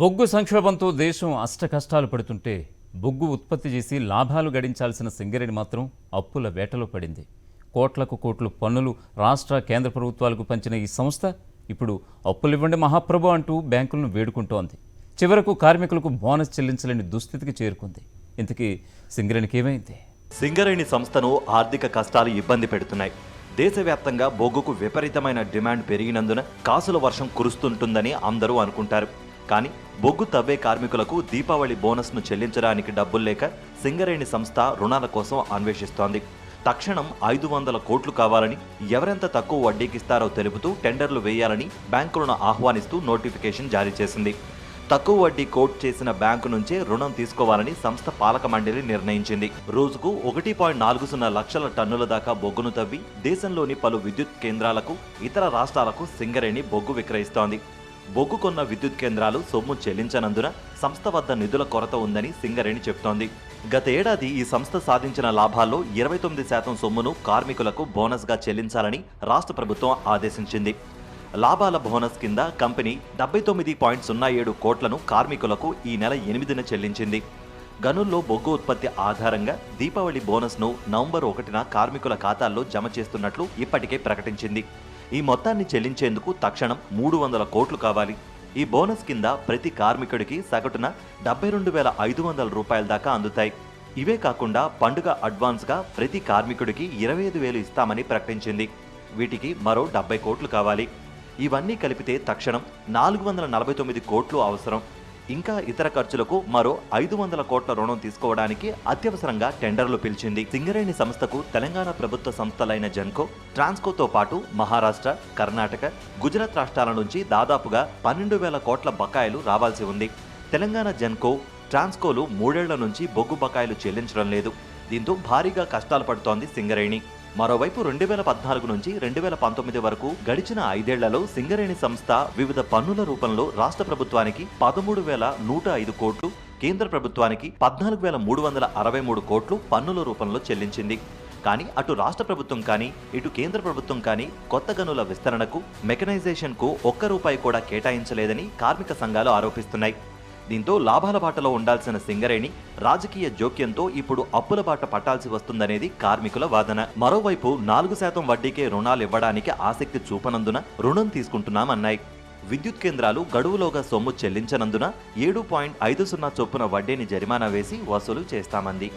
బొగ్గు సంక్షోభంతో దేశం అష్టకష్టాలు పడుతుంటే బొగ్గు ఉత్పత్తి చేసి లాభాలు గడించాల్సిన సింగరేణి మాత్రం అప్పుల వేటలో పడింది. కోట్లకు కోట్లు పన్నులు రాష్ట్ర కేంద్ర ప్రభుత్వాలకు పంచిన ఈ సంస్థ ఇప్పుడు అప్పులివ్వండి మహాప్రభు అంటూ బ్యాంకులను వేడుకుంటోంది. చివరకు కార్మికులకు బోనస్ చెల్లించలేని దుస్థితికి చేరుకుంది. ఇంతకీ సింగరేణికి ఏమైంది? సింగరేణి సంస్థను ఆర్థిక కష్టాలు ఇబ్బంది పెడుతున్నాయి. దేశవ్యాప్తంగా బొగ్గుకు విపరీతమైన డిమాండ్ పెరిగినందున కాసుల వర్షం కురుస్తుంటుందని అందరూ అనుకుంటారు. కానీ బొగ్గు తవ్వే కార్మికులకు దీపావళి బోనస్ను చెల్లించడానికి డబ్బులు లేక సింగరేణి సంస్థ రుణాల కోసం అన్వేషిస్తోంది. తక్షణం 500 కోట్లు కావాలని, ఎవరెంత తక్కువ వడ్డీకిస్తారో తెలుపుతూ టెండర్లు వేయాలని బ్యాంకులను ఆహ్వానిస్తూ నోటిఫికేషన్ జారీ చేసింది. తక్కువ వడ్డీ కోట్ చేసిన బ్యాంకు నుంచే రుణం తీసుకోవాలని సంస్థ పాలక మండలి నిర్ణయించింది. రోజుకు 1.40 లక్షల టన్నుల దాకా బొగ్గును తవ్వి దేశంలోని పలు విద్యుత్ కేంద్రాలకు, ఇతర రాష్ట్రాలకు సింగరేణి బొగ్గు విక్రయిస్తోంది. బొగ్గు కొన్న విద్యుత్ కేంద్రాలు సొమ్ము చెల్లించనందున సంస్థ వద్ద నిధుల కొరత ఉందని సింగరేణి చెబుతోంది. గత ఏడాది ఈ సంస్థ సాధించిన లాభాల్లో 29% సొమ్మును కార్మికులకు బోనస్గా చెల్లించాలని రాష్ట్ర ప్రభుత్వం ఆదేశించింది. లాభాల బోనస్ కింద కంపెనీ 79.07 కోట్లను కార్మికులకు ఈ నెల 8న చెల్లించింది. గనుల్లో బొగ్గు ఉత్పత్తి ఆధారంగా దీపావళి బోనస్ను నవంబర్ 1న కార్మికుల ఖాతాల్లో జమ చేస్తున్నట్లు ఇప్పటికే ప్రకటించింది. ఈ మొత్తాన్ని చెల్లించేందుకు తక్షణం 300 కోట్లు కావాలి. ఈ బోనస్ కింద ప్రతి కార్మికుడికి సగటున 72,500 రూపాయల దాకా అందుతాయి. ఇవే కాకుండా పండుగ అడ్వాన్స్గా ప్రతి కార్మికుడికి 25,000 ఇస్తామని ప్రకటించింది. వీటికి మరో 70 కోట్లు కావాలి. ఇవన్నీ కలిపితే తక్షణం 449 కోట్లు అవసరం. ఇంకా ఇతర ఖర్చులకు మరో 500 కోట్ల రుణం తీసుకోవడానికి అత్యవసరంగా టెండర్లు పిలిచింది. సింగరేణి సంస్థకు తెలంగాణ ప్రభుత్వ సంస్థలైన జెన్కో, ట్రాన్స్కోతో పాటు మహారాష్ట్ర, కర్ణాటక, గుజరాత్ రాష్ట్రాల నుంచి దాదాపుగా 12,000 కోట్ల బకాయిలు రావాల్సి ఉంది. తెలంగాణ జెన్కో, ట్రాన్స్కోలు 3 ఏళ్ల నుంచి బొగ్గు బకాయిలు చెల్లించడం లేదు. దీంతో భారీగా కష్టాలు పడుతోంది సింగరేణి. మరోవైపు 2014 నుంచి 2019 వరకు గడిచిన 5 ఏళ్లలో సింగరేణి సంస్థ వివిధ పన్నుల రూపంలో రాష్ట్ర ప్రభుత్వానికి 13,105 కోట్లు, కేంద్ర ప్రభుత్వానికి 14,363 కోట్లు పన్నుల రూపంలో చెల్లించింది. కానీ అటు రాష్ట్ర ప్రభుత్వం కానీ, ఇటు కేంద్ర ప్రభుత్వం కానీ కొత్త గనుల విస్తరణకు, మెకనైజేషన్కు ₹1 కూడా కేటాయించలేదని కార్మిక సంఘాలు ఆరోపిస్తున్నాయి. దీంతో లాభాల బాటలో ఉండాల్సిన సింగరేణి రాజకీయ జోక్యంతో ఇప్పుడు అప్పుల బాట పట్టాల్సి వస్తుందనేది కార్మికుల వాదన. మరోవైపు 4% వడ్డీకే రుణాలు ఇవ్వడానికి ఆసక్తి చూపనందున రుణం తీసుకుంటున్నామన్నాయి. విద్యుత్ కేంద్రాలు గడువులోగా సొమ్ము చెల్లించనందున 7.50 చొప్పున వడ్డీని జరిమానా వేసి వసూలు చేస్తామంది.